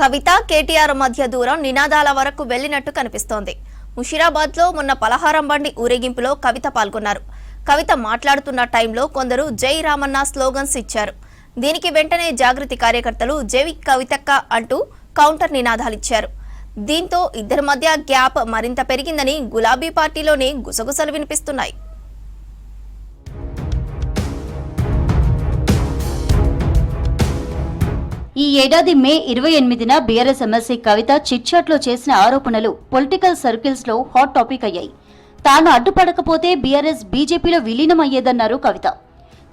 కవిత కేటీఆర్ మధ్య దూరం నినాదాల వరకు వెళ్లినట్టు కనిపిస్తోంది. ముషీరాబాద్ లో మొన్న పలహారం బండి ఊరేగింపులో కవిత పాల్గొన్నారు. కవిత మాట్లాడుతున్న టైంలో కొందరు జై రామన్న స్లోగన్స్ ఇచ్చారు. దీనికి వెంటనే జాగృతి కార్యకర్తలు జై కవితక్క అంటూ కౌంటర్ నినాదాలిచ్చారు. దీంతో ఇద్దరి మధ్య గ్యాప్ మరింత పెరిగిందని గులాబీ పార్టీలోనే గుసగుసలు వినిపిస్తున్నాయి. ఈ ఏడాది మే 28న బీఆర్ఎస్ ఎమ్మెల్సీ కవిత చిట్చాట్లో చేసిన ఆరోపణలు పొలిటికల్ సర్కిల్స్ లో హాట్ టాపిక్ అయ్యాయి. తాను అడ్డుపడకపోతే బీఆర్ఎస్ బీజేపీలో విలీనమయ్యేదన్నారు కవిత.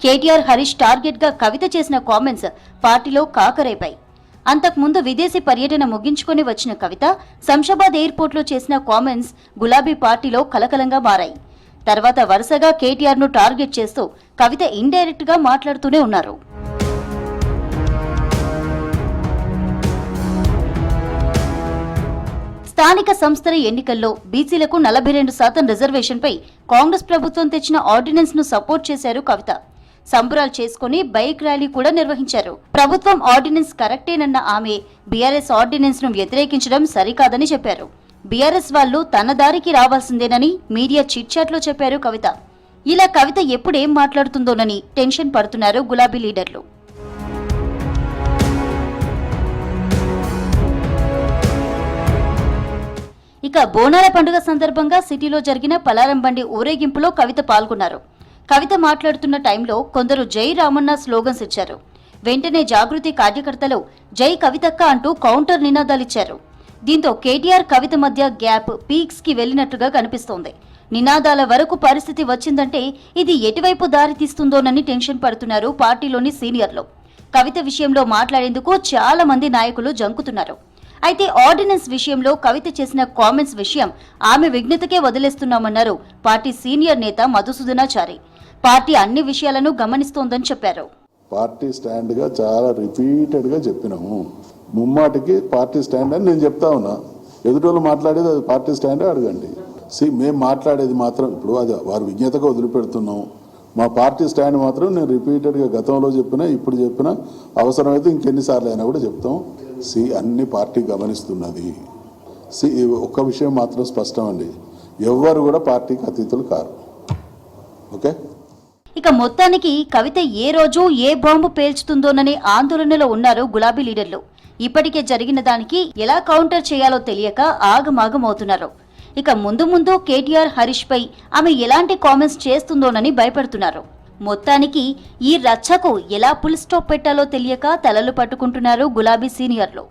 కేటీఆర్ హరీష్ టార్గెట్ గా కవిత చేసిన కామెంట్స్ పార్టీలో కాకరేపాయి. అంతకుముందు విదేశీ పర్యటన ముగించుకొని వచ్చిన కవిత శంషాబాద్ ఎయిర్పోర్ట్ లో చేసిన కామెంట్స్ గులాబీ పార్టీలో కలకలంగా మారాయి. తర్వాత వరుసగా కేటీఆర్ ను టార్గెట్ చేస్తూ కవిత ఇండైరెక్ట్ గా మాట్లాడుతూనే ఉన్నారు. స్థానిక సంస్థల ఎన్నికల్లో బీసీలకు 42% రిజర్వేషన్పై కాంగ్రెస్ ప్రభుత్వం తెచ్చిన ఆర్డినెన్స్ ను సపోర్ట్ చేశారు కవిత. సంబరాలు చేసుకుని బైక్ ర్యాలీ కూడా నిర్వహించారు. ప్రభుత్వం ఆర్డినెన్స్ కరెక్టేనన్న ఆమె బీఆర్ఎస్ ఆర్డినెన్స్ ను వ్యతిరేకించడం సరికాదని చెప్పారు. బీఆర్ఎస్ వాళ్లు తన దారికి రావాల్సిందేనని మీడియా చిట్చాట్లో చెప్పారు కవిత. ఇలా కవిత ఎప్పుడేం మాట్లాడుతుందోనని టెన్షన్ పడుతున్నారు గులాబీ లీడర్లు. ఇక బోనాల పండుగ సందర్భంగా సిటీలో జరిగిన పలారం బండి ఊరేగింపులో కవిత పాల్గొన్నారు. కవిత మాట్లాడుతున్న టైంలో కొందరు జై రామన్న స్లోగన్స్ ఇచ్చారు. వెంటనే జాగృతి కార్యకర్తలు జై కవితక్క అంటూ కౌంటర్ నినాదాలిచ్చారు. దీంతో కేటీఆర్ కవిత మధ్య గ్యాప్ పీక్స్ కి వెళ్లినట్టుగా కనిపిస్తోంది. నినాదాల వరకు పరిస్థితి వచ్చిందంటే ఇది ఎటువైపు దారి తీస్తుందోనని టెన్షన్ పడుతున్నారు పార్టీలోని సీనియర్లు. కవిత విషయంలో మాట్లాడేందుకు చాలా మంది నాయకులు జంకుతున్నారు. అయితే ఆర్డినెన్స్ విషయంలో కవిత చేసిన కామెంట్స్ విషయం ఆమె విజ్ఞతకే వదిలేస్తున్నామన్నారు పార్టీ సీనియర్ నేత మధుసూదనాచారి. పార్టీ అన్ని విషయాలను గమనిస్తోందని చెప్పారు. పార్టీ స్టాండ్ గా చాలా రిపీటెడ్ గా చెప్పినాము. ముమ్మాటికి పార్టీ స్టాండ్ అని నేను చెప్తా ఉన్నా. ఎదుటోళ్ళు మాట్లాడేది అది పార్టీ స్టాండే అడగండి. మేము మాట్లాడేది మాత్రం ఇప్పుడు అది వారి విజ్ఞతగా వదిలిపెడుతున్నాం. మా పార్టీ స్టాండ్ మాత్రం నేను రిపీటెడ్గా గతంలో చెప్పినా ఇప్పుడు చెప్పినా అవసరమైతే ఇంకెన్నిసార్లు అయినా కూడా చెప్తాం. అన్ని పార్టీ గమనిస్తున్నది. ఒక్క విషయం మాత్రం స్పష్టం అండి, ఎవ్వరు కూడా పార్టీకి అతీతులు కారు. ఓకే. ఇక మొత్తానికి కవిత ఏ రోజు ఏ బాంబు పేల్చుతుందోననే ఆందోళనలో ఉన్నారు గులాబీ లీడర్లు. ఇప్పటికే జరిగిన దానికి ఎలా కౌంటర్ చేయాలో తెలియక ఆగమాగమవుతున్నారు. ఇక ముందు ముందు కేటీఆర్ హరీష్ పై ఆమె ఎలాంటి కామెంట్స్ చేస్తుందోనని భయపడుతున్నారు. మొత్తానికి ఈ రచ్చకు ఎలా ఫుల్ స్టాప్ పెట్టాలో తెలియక తలలు పట్టుకుంటున్నారు గులాబీ సీనియర్లు.